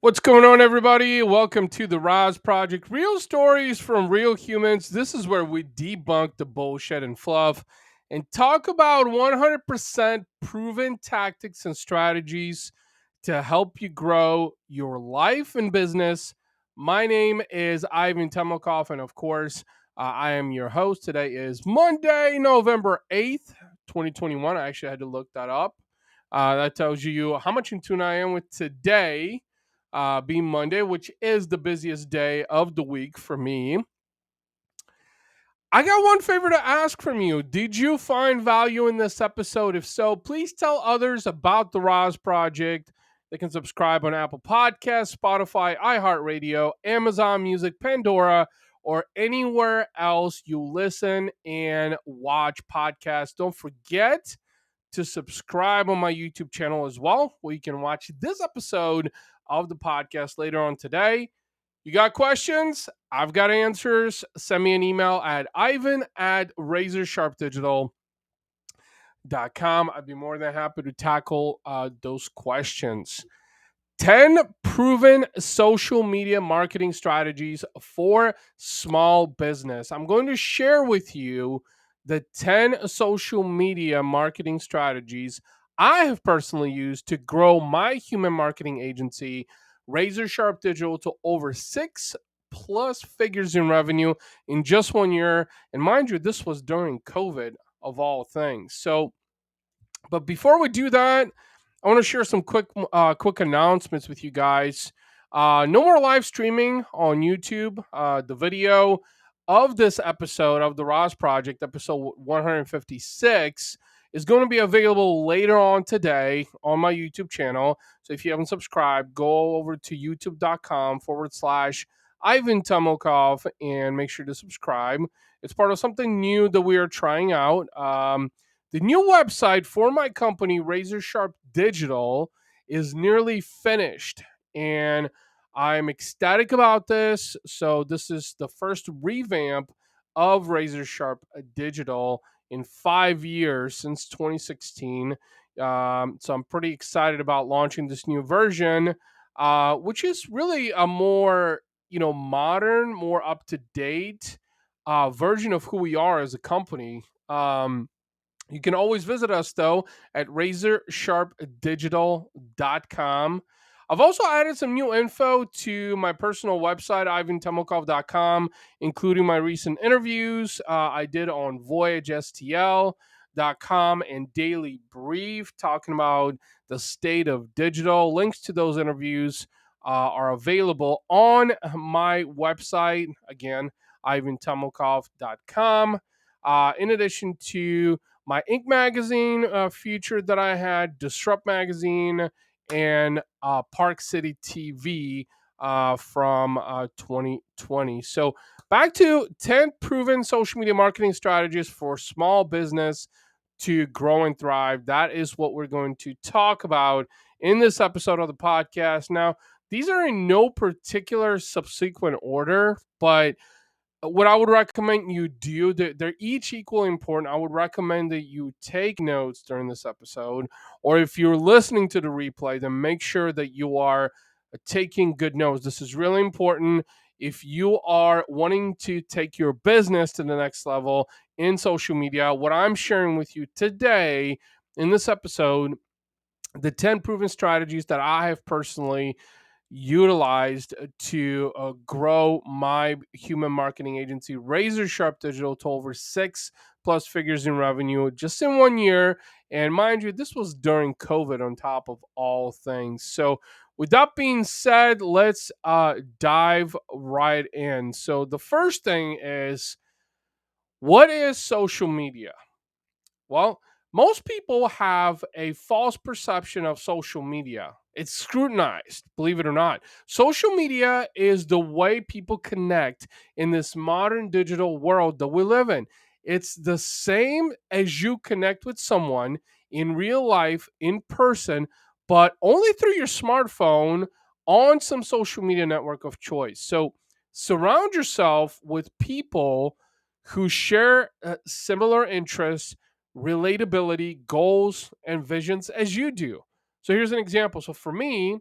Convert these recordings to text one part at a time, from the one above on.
What's going on, everybody? Welcome to the RAS Project. Real stories from real humans. This is where we debunk the bullshit and fluff and talk about 100% proven tactics and strategies to help you grow your life and business. My name is Ivan Temelkov, and of course, I am your host. Today is Monday, November 8th, 2021. I actually had to look that up. That tells you how much in tune I am with today being Monday, which is the busiest day of the week for me. I got one favor to ask from you. Did you find value in this episode? If so, please tell others about the RAS Project. They can subscribe on Apple Podcasts, Spotify, iHeartRadio, Amazon Music, Pandora, or anywhere else you listen and watch podcasts. Don't forget to subscribe on my YouTube channel as well, where you can watch this episode of the podcast later on today. You got questions? I've got answers. Send me an email at ivan@razorSharpDigital.com. I'd be more than happy to tackle those questions. 10 proven social media marketing strategies for small business. I'm going to share with you the 10 social media marketing strategies I have personally used to grow my human marketing agency, Razor Sharp Digital, to over 6+ figures in revenue in just 1 year. And mind you, this was during COVID of all things. But before we do that, I want to share some quick announcements with you guys. No more live streaming on YouTube. The video of this episode of the Ross Project, episode 156, is going to be available later on today on my YouTube channel. So if you haven't subscribed, go over to youtube.com/Ivan Temelkov and make sure to subscribe. It's part of something new that we are trying out. The new website for my company, Razor Sharp Digital, is nearly finished, and I'm ecstatic about this. So this is the first revamp of Razor Sharp Digital in 5 years since 2016. So I'm pretty excited about launching this new version, which is really a more modern, more up to date version of who we are as a company. You can always visit us, though, at razorsharpdigital.com. I've also added some new info to my personal website, ivantemelkov.com, including my recent interviews I did on voyagestl.com and Daily Brief, talking about the state of digital. Links to those interviews are available on my website, again, ivantemelkov.com. In addition to my Inc. magazine feature that I had, Disrupt magazine, and Park City TV from 2020. So back to 10 proven social media marketing strategies for small business to grow and thrive. That is what we're going to talk about in this episode of the podcast. Now, these are in no particular subsequent order, but what I would recommend you do, they're each equally important. I would recommend that you take notes during this episode, or if you're listening to the replay, then make sure that you are taking good notes. This is really important if you are wanting to take your business to the next level in social media. What I'm sharing with you today in this episode, the 10 proven strategies that I have personally utilized to grow my human marketing agency, Razor Sharp Digital, to over 6+ figures in revenue just in 1 year. And mind you, this was during COVID on top of all things. So, with that being said, let's dive right in. So, the first thing is, what is social media? Well, most people have a false perception of social media. It's scrutinized, believe it or not. Social media is the way people connect in this modern digital world that we live in. It's the same as you connect with someone in real life, in person, but only through your smartphone on some social media network of choice. So surround yourself with people who share similar interests, relatability, goals, and visions as you do. So here's an example. So for me,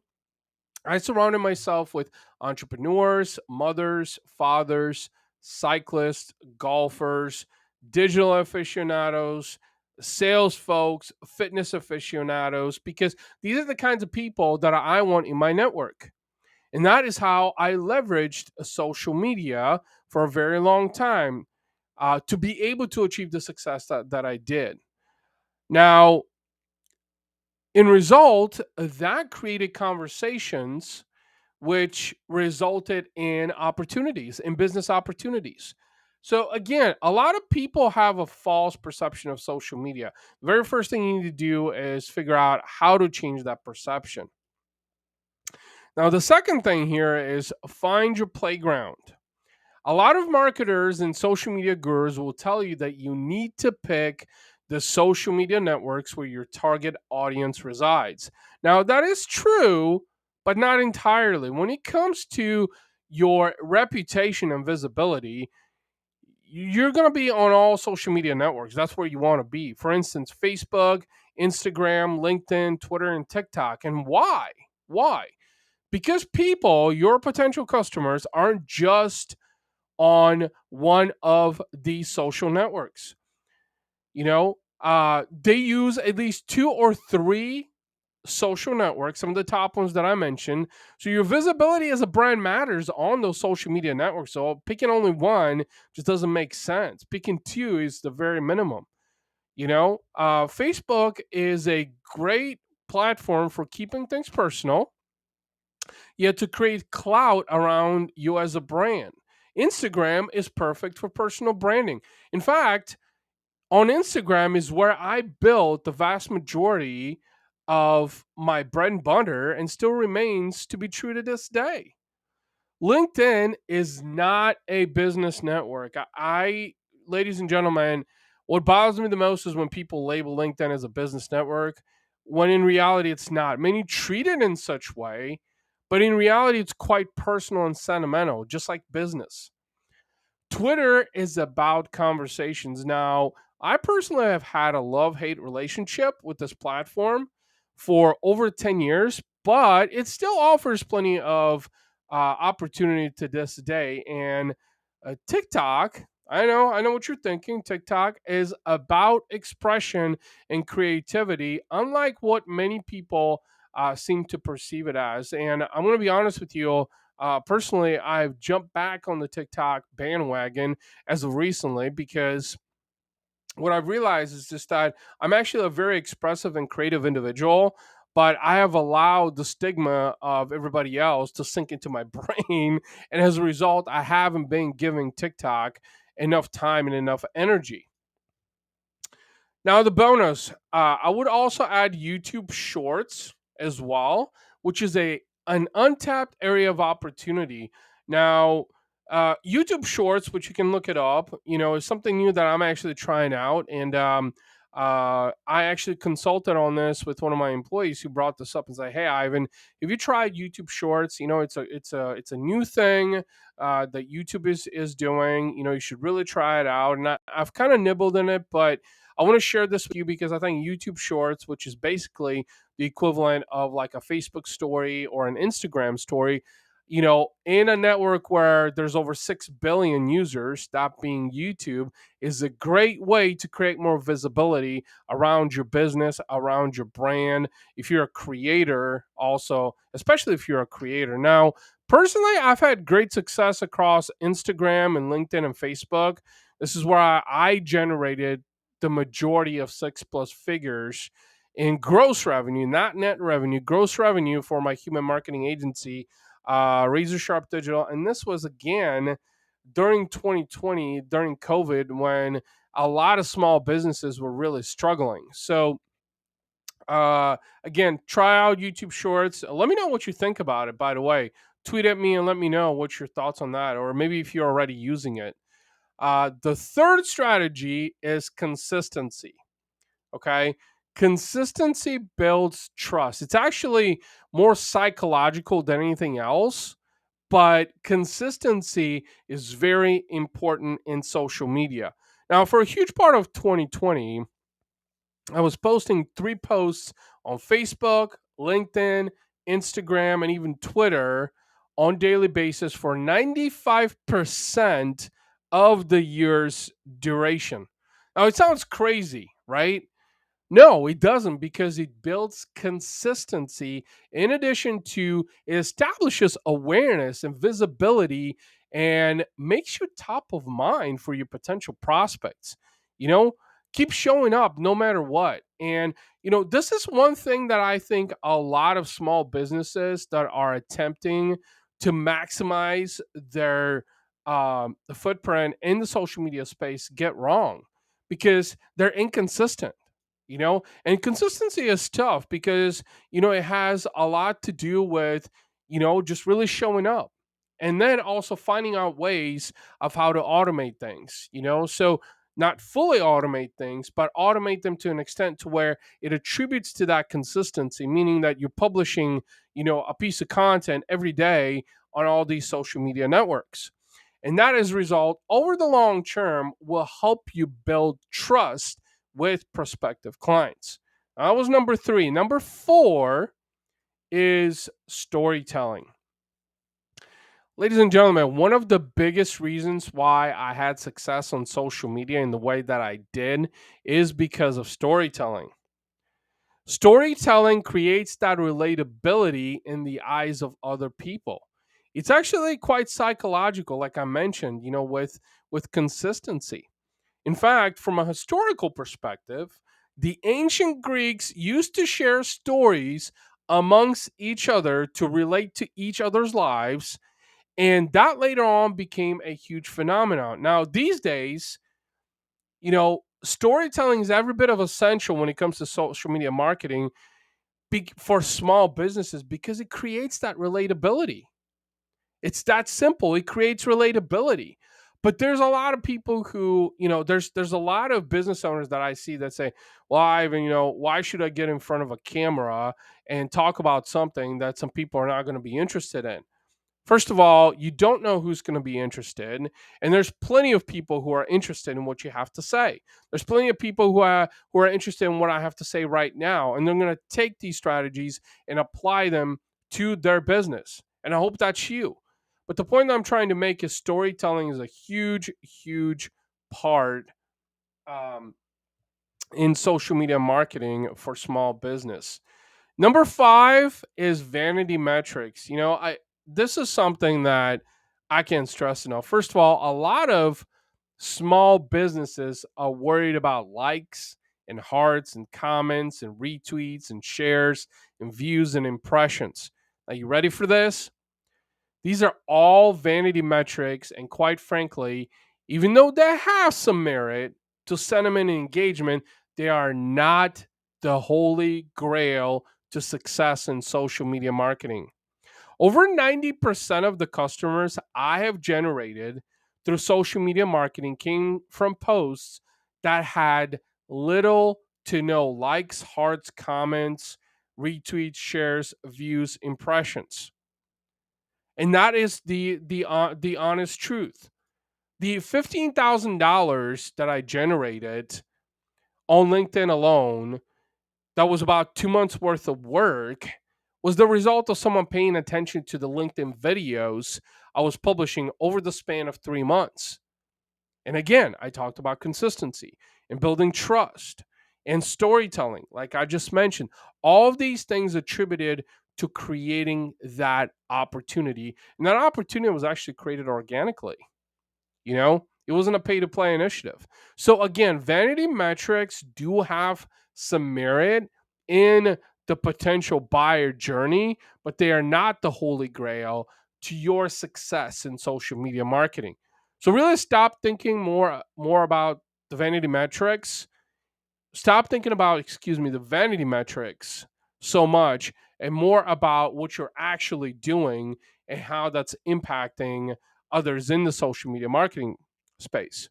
I surrounded myself with entrepreneurs, mothers, fathers, cyclists, golfers, digital aficionados, sales folks, fitness aficionados, because these are the kinds of people that I want in my network. And that is how I leveraged social media for a very long time to be able to achieve the success that I did. Now, in result, that created conversations which resulted in opportunities, in business opportunities. So again, a lot of people have a false perception of social media. The very first thing you need to do is figure out how to change that perception. Now, the second thing here is find your playground. A lot of marketers and social media gurus will tell you that you need to pick the social media networks where your target audience resides. Now, that is true, but not entirely. When it comes to your reputation and visibility, you're going to be on all social media networks. That's where you want to be. For instance, Facebook, Instagram, LinkedIn, Twitter, and TikTok. And why? Why? Because people, your potential customers, aren't just on one of these social networks. They use at least two or three social networks, some of the top ones that I mentioned. So your visibility as a brand matters on those social media networks. So picking only one just doesn't make sense. Picking two is the very minimum. Facebook is a great platform for keeping things personal, yet to create clout around you as a brand. Instagram is perfect for personal branding. In fact, on Instagram is where I built the vast majority of my bread and butter and still remains to be true to this day. LinkedIn is not a business network. Ladies and gentlemen, what bothers me the most is when people label LinkedIn as a business network, when in reality it's not. Many treat it in such way, but in reality it's quite personal and sentimental, just like business. Twitter is about conversations. Now, I personally have had a love hate relationship with this platform for over 10 years, but it still offers plenty of opportunity to this day. And TikTok, I know what you're thinking. TikTok is about expression and creativity, unlike what many people seem to perceive it as. And I'm going to be honest with you. Personally, I've jumped back on the TikTok bandwagon as of recently because what I've realized is just that I'm actually a very expressive and creative individual, but I have allowed the stigma of everybody else to sink into my brain. And as a result, I haven't been giving TikTok enough time and enough energy. Now, the bonus, I would also add YouTube Shorts as well, which is an untapped area of opportunity. Now, YouTube Shorts, which you can look it up, is something new that I'm actually trying out, and I actually consulted on this with one of my employees who brought this up and said, "Hey, Ivan, have you tried YouTube Shorts? It's a new thing that YouTube is doing. You should really try it out." And I've kind of nibbled in it, but I want to share this with you because I think YouTube Shorts, which is basically the equivalent of like a Facebook story or an Instagram story, in a network where there's over 6 billion users, that being YouTube, is a great way to create more visibility around your business, around your brand. If you're a creator, also, especially if you're a creator. Now, personally, I've had great success across Instagram and LinkedIn and Facebook. This is where I generated the majority of 6+ figures in gross revenue, not net revenue, gross revenue for my human marketing agency, Razor Sharp Digital. And this was again during 2020, during COVID, when a lot of small businesses were really struggling. So, again, try out YouTube Shorts. Let me know what you think about it, by the way. Tweet at me and let me know what's your thoughts on that, or maybe if you're already using it. The third strategy is consistency. Okay. Consistency builds trust. It's actually more psychological than anything else, but consistency is very important in social media. Now, for a huge part of 2020, I was posting 3 posts on Facebook, LinkedIn, Instagram, and even Twitter on daily basis for 95% of the year's duration. Now, it sounds crazy, right? No, it doesn't, because it builds consistency. In addition to, it establishes awareness and visibility and makes you top of mind for your potential prospects. You know, keep showing up no matter what. And, this is one thing that I think a lot of small businesses that are attempting to maximize their footprint in the social media space get wrong, because they're inconsistent. And consistency is tough because it has a lot to do with just really showing up, and then also finding out ways of how to automate things. So not fully automate things, but automate them to an extent to where it attributes to that consistency, meaning that you're publishing a piece of content every day on all these social media networks. And that, as a result, over the long term, will help you build trust with prospective clients. That was number three. Number four is storytelling. Ladies and gentlemen, one of the biggest reasons why I had success on social media in the way that I did is because of storytelling. Storytelling creates that relatability in the eyes of other people. It's actually quite psychological, like I mentioned, with consistency. In fact, from a historical perspective, the ancient Greeks used to share stories amongst each other to relate to each other's lives, and that later on became a huge phenomenon. Now, these days, storytelling is every bit of essential when it comes to social media marketing for small businesses, because it creates that relatability. It's that simple. It creates relatability. But there's a lot of people who, there's a lot of business owners that I see that say, well, Ivan, why should I get in front of a camera and talk about something that some people are not going to be interested in? First of all, you don't know who's going to be interested, and there's plenty of people who are interested in what you have to say. There's plenty of people who are interested in what I have to say right now, and they're going to take these strategies and apply them to their business. And I hope that's you. But the point that I'm trying to make is storytelling is a huge, huge part um, in social media marketing for small business. Number five is Vanity Metrics. This is something that I can't stress enough. First of all, a lot of small businesses are worried about likes and hearts and comments and retweets and shares and views and impressions. Are you ready for this? These are all vanity metrics, and quite frankly, even though they have some merit to sentiment and engagement, they are not the holy grail to success in social media marketing. Over 90% of the customers I have generated through social media marketing came from posts that had little to no likes, hearts, comments, retweets, shares, views, impressions. And that is the honest truth. The $15,000 that I generated on LinkedIn alone, that was about 2 months worth of work, was the result of someone paying attention to the LinkedIn videos I was publishing over the span of 3 months. And again, I talked about consistency and building trust and storytelling, like I just mentioned. All of these things attributed to creating that opportunity. And that opportunity was actually created organically. It wasn't a pay to play initiative. So again, vanity metrics do have some merit in the potential buyer journey, but they are not the holy grail to your success in social media marketing. So really stop thinking more about the vanity metrics. Stop thinking about, the vanity metrics so much, and more about what you're actually doing and how that's impacting others in the social media marketing space.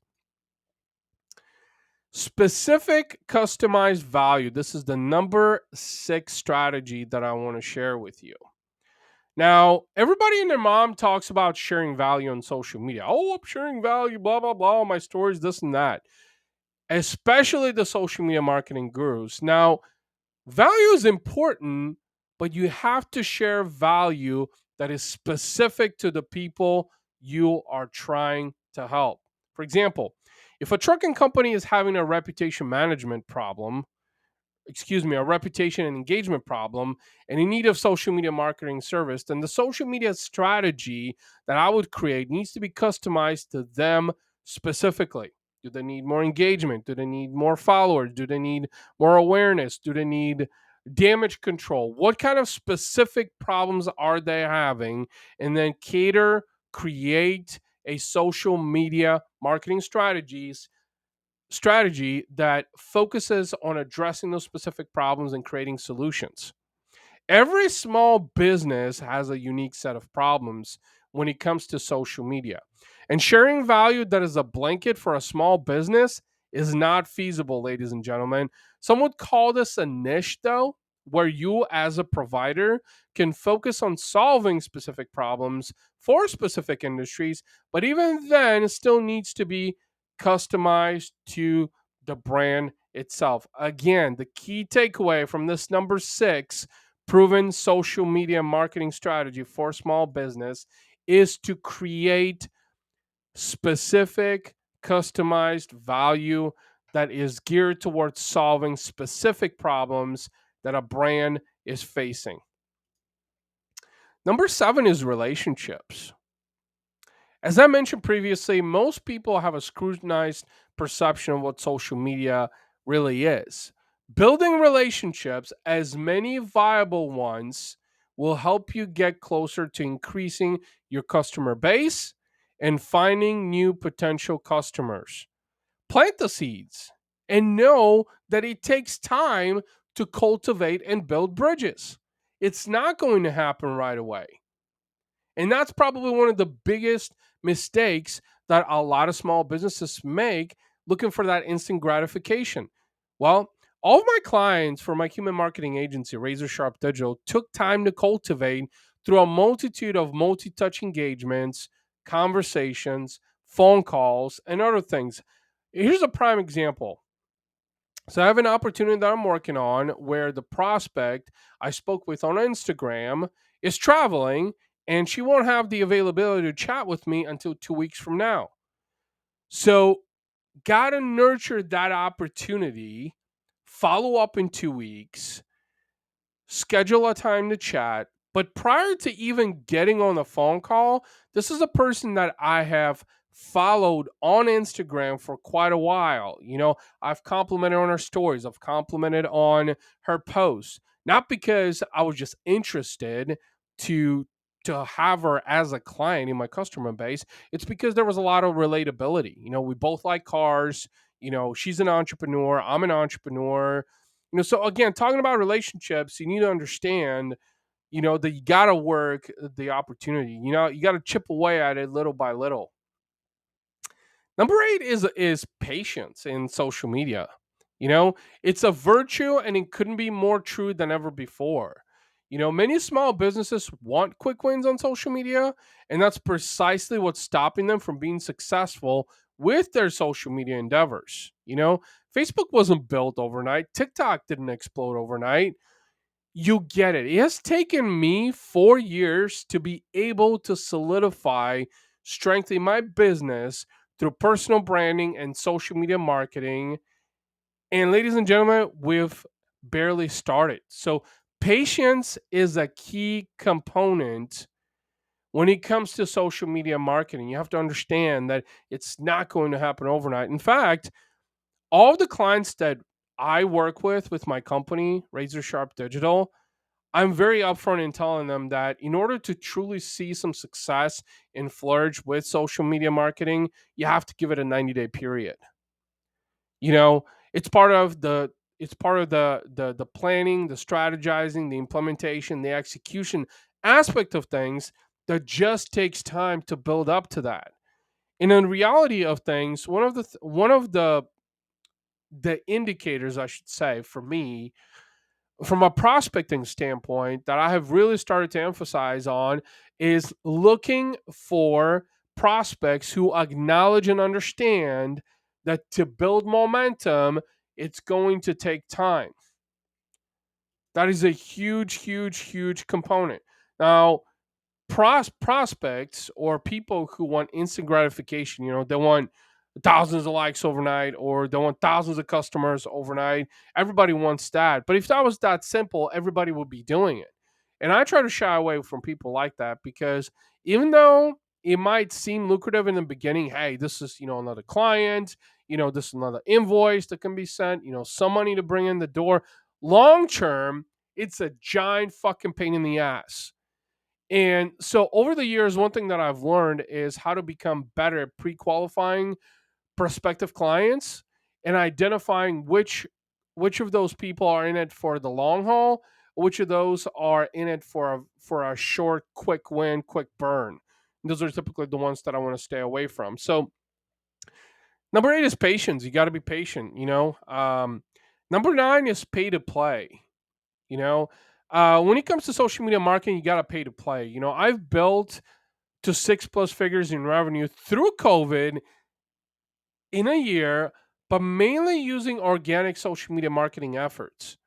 Specific customized value. This is the number 6 strategy that I want to share with you. Now, everybody and their mom talks about sharing value on social media. Oh, I'm sharing value, blah, blah, blah, my stories, this and that. Especially the social media marketing gurus. Now, value is important, but you have to share value that is specific to the people you are trying to help. For example, if a trucking company is having a reputation management problem, a reputation and engagement problem, and in need of social media marketing service, then the social media strategy that I would create needs to be customized to them specifically. Do they need more engagement? Do they need more followers? Do they need more awareness? Do they need damage control? What kind of specific problems are they having? And then create a social media marketing strategy that focuses on addressing those specific problems and creating solutions. Every small business has a unique set of problems when it comes to social media. And sharing value that is a blanket for a small business is not feasible, ladies and gentlemen. Some would call this a niche, though, where you, as a provider, can focus on solving specific problems for specific industries, but even then, it still needs to be customized to the brand itself. Again, the key takeaway from this number 6 proven social media marketing strategy for small business is to create specific, customized value that is geared towards solving specific problems that a brand is facing. Number 7 is relationships. As I mentioned previously, most people have a scrutinized perception of what social media really is. Building relationships, as many viable ones, will help you get closer to increasing your customer base and finding new potential customers. Plant the seeds and know that it takes time to cultivate and build bridges. It's not going to happen right away. And that's probably one of the biggest mistakes that a lot of small businesses make, looking for that instant gratification. Well, all of my clients for my human marketing agency, Razor Sharp Digital, took time to cultivate through a multitude of multi touch engagements, conversations, phone calls, and other things. Here's a prime example. So I have an opportunity that I'm working on where the prospect I spoke with on Instagram is traveling and she won't have the availability to chat with me until 2 weeks from now. So gotta nurture that opportunity, follow up in 2 weeks, schedule a time to chat. But prior to even getting on the phone call, this is a person that I have followed on Instagram for quite a while. I've complimented on her stories, I've complimented on her posts, not because I was just interested to have her as a client in my customer base. It's because there was a lot of relatability. We both like cars. She's an entrepreneur, I'm an entrepreneur. So again, talking about relationships, you need to understand, that you got to work the opportunity. You got to chip away at it little by little. Number 8 is patience in social media. It's a virtue and it couldn't be more true than ever before. Many small businesses want quick wins on social media, and that's precisely what's stopping them from being successful with their social media endeavors. Facebook wasn't built overnight, TikTok didn't explode overnight. You get it. It has taken me 4 years to be able to solidify, strengthen my business through personal branding and social media marketing. And ladies and gentlemen, we've barely started. So, patience is a key component when it comes to social media marketing. You have to understand that it's not going to happen overnight. In fact, all of the clients that I work with my company, Razor Sharp Digital, I'm very upfront in telling them that in order to truly see some success and flourish with social media marketing, you have to give it a 90-day period. You know, it's part of the planning, the strategizing, the implementation, the execution aspect of things that just takes time to build up to that. And in reality of things, one of the indicators, I should say, for me, from a prospecting standpoint, that I have really started to emphasize on is looking for prospects who acknowledge and understand that to build momentum, it's going to take time. That is a huge, huge, huge component. Now, prospects or people who want instant gratification, they want thousands of likes overnight, or they want thousands of customers overnight. Everybody wants that. But if that was that simple, everybody would be doing it. And I try to shy away from people like that, because even though it might seem lucrative in the beginning, hey, this is, another client, this is another invoice that can be sent, some money to bring in the door. Long term, it's a giant fucking pain in the ass. And so over the years, one thing that I've learned is how to become better at pre-qualifying prospective clients and identifying which of those people are in it for the long haul, which of those are in it for a short, quick win, quick burn. And those are typically the ones that I want to stay away from. So number 8 is patience. You got to be patient. Number 9 is pay to play. You know, when it comes to social media marketing, you got to pay to play. I've built to 6+ figures in revenue through COVID in a year, but mainly using organic social media marketing efforts.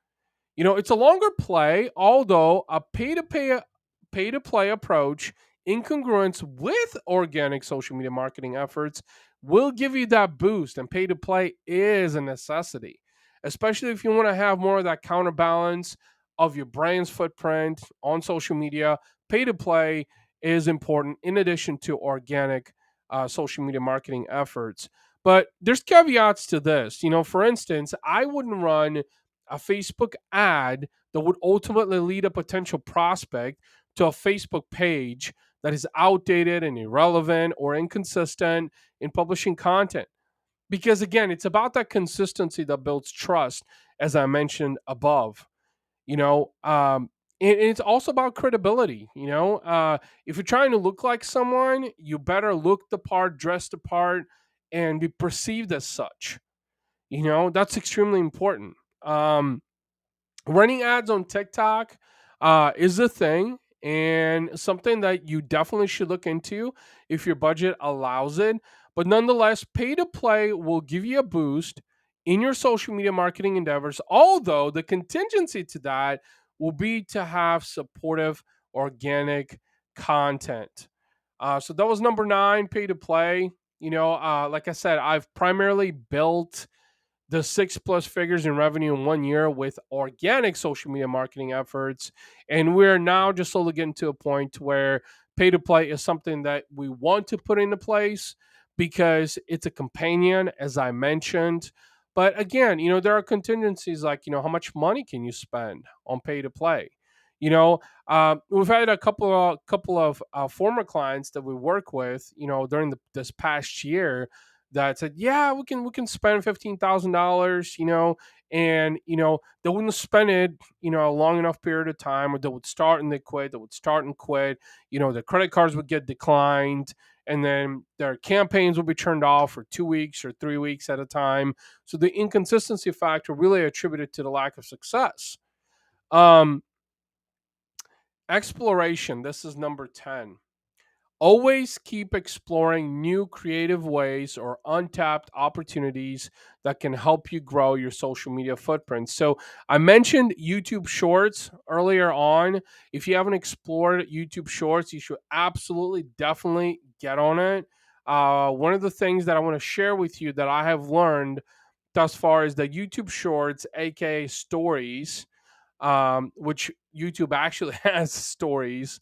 It's a longer play, although a pay to play approach in congruence with organic social media marketing efforts will give you that boost, and pay to play is a necessity, especially if you want to have more of that counterbalance of your brand's footprint on social media. Pay to play is important in addition to organic social media marketing efforts. But there's caveats to this. For instance, I wouldn't run a Facebook ad that would ultimately lead a potential prospect to a Facebook page that is outdated and irrelevant or inconsistent in publishing content. Because again, it's about that consistency that builds trust, as I mentioned above. You know, and it's also about credibility. If you're trying to look like someone, you better look the part, dress the part, and be perceived as such. That's extremely important. Running ads on TikTok is a thing, and something that you definitely should look into if your budget allows it. But nonetheless, pay to play will give you a boost in your social media marketing endeavors, although the contingency to that will be to have supportive organic content. So that was number 9, pay to play. Like I said, I've primarily built the 6+ figures in revenue in 1 year with organic social media marketing efforts. And we're now just slowly getting to a point where pay to play is something that we want to put into place because it's a companion, as I mentioned. But again, there are contingencies like, how much money can you spend on pay to play? We've had a couple of former clients that we work with, during this past year, that said, yeah, we can spend $15,000, and they wouldn't spend it, a long enough period of time, or they would start and they quit, they would start and quit, their credit cards would get declined, and then their campaigns would be turned off for 2 weeks or 3 weeks at a time. So the inconsistency factor really attributed to the lack of success. Um, Exploration. This is number 10. Always keep exploring new creative ways or untapped opportunities that can help you grow your social media footprint. So, I mentioned YouTube Shorts earlier on. If you haven't explored YouTube Shorts, you should absolutely, definitely get on it. One of the things that I want to share with you that I have learned thus far is that YouTube Shorts, aka Stories, which YouTube actually has stories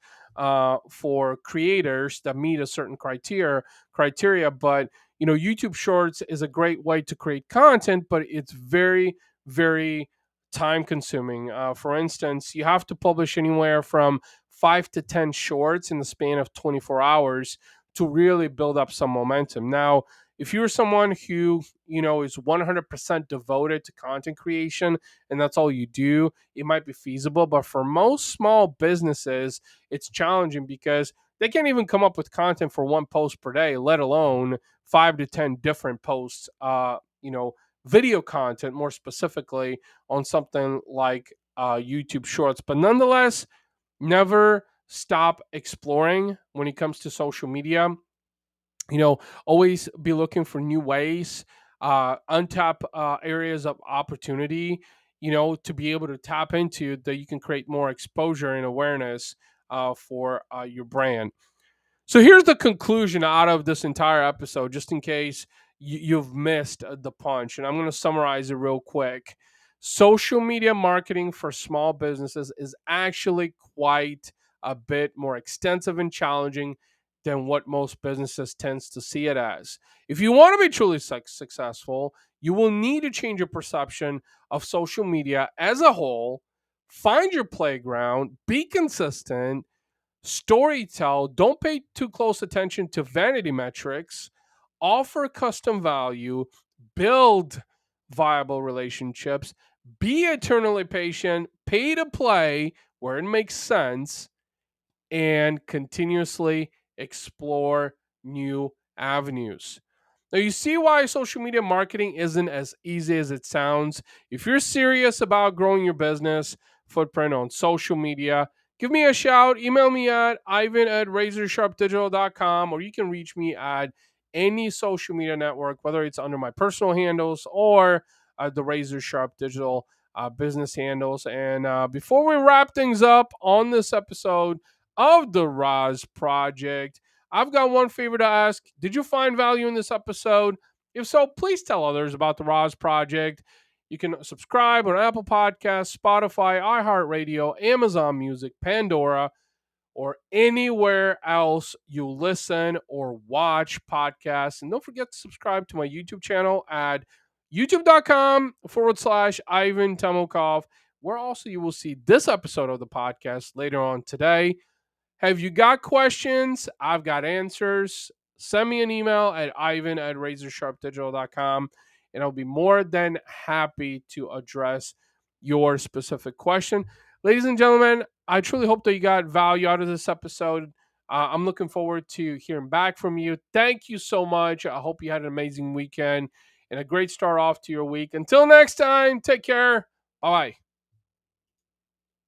for creators that meet a certain criteria. But YouTube Shorts is a great way to create content, but it's very, very time consuming. For instance, you have to publish anywhere from 5 to 10 shorts in the span of 24 hours to really build up some momentum. Now, if you're someone who is 100% devoted to content creation and that's all you do, it might be feasible. But for most small businesses, it's challenging because they can't even come up with content for one post per day, let alone 5 to 10 different posts. Video content more specifically on something like YouTube Shorts. But nonetheless, never stop exploring when it comes to social media. Always be looking for new ways, untap areas of opportunity. to be able to tap into, that you can create more exposure and awareness for your brand. So here's the conclusion out of this entire episode, just in case you've missed the punch. And I'm going to summarize it real quick. Social media marketing for small businesses is actually quite a bit more extensive and challenging than what most businesses tends to see it as. If you want to be truly successful, you will need to change your perception of social media as a whole, find your playground, be consistent, storytell, don't pay too close attention to vanity metrics, offer custom value, build viable relationships, be eternally patient, pay to play where it makes sense, and continuously explore new avenues. Now, you see why social media marketing isn't as easy as it sounds. If you're serious about growing your business footprint on social media, give me a shout. Email me at ivan@razorsharpdigital.com, or you can reach me at any social media network, whether it's under my personal handles or the Razor Sharp Digital business handles. And before we wrap things up on this episode of the RAS Project, I've got one favor to ask. Did you find value in this episode? If so, please tell others about the RAS Project. You can subscribe on Apple Podcasts, Spotify, iHeartRadio, Amazon Music, Pandora, or anywhere else you listen or watch podcasts. And don't forget to subscribe to my YouTube channel at youtube.com/Ivan Temelkov, where also you will see this episode of the podcast later on today. Have you got questions? I've got answers. Send me an email at ivan@razorsharpdigital.com, and I'll be more than happy to address your specific question. Ladies and gentlemen, I truly hope that you got value out of this episode. I'm looking forward to hearing back from you. Thank you so much. I hope you had an amazing weekend and a great start off to your week. Until next time, take care. Bye bye.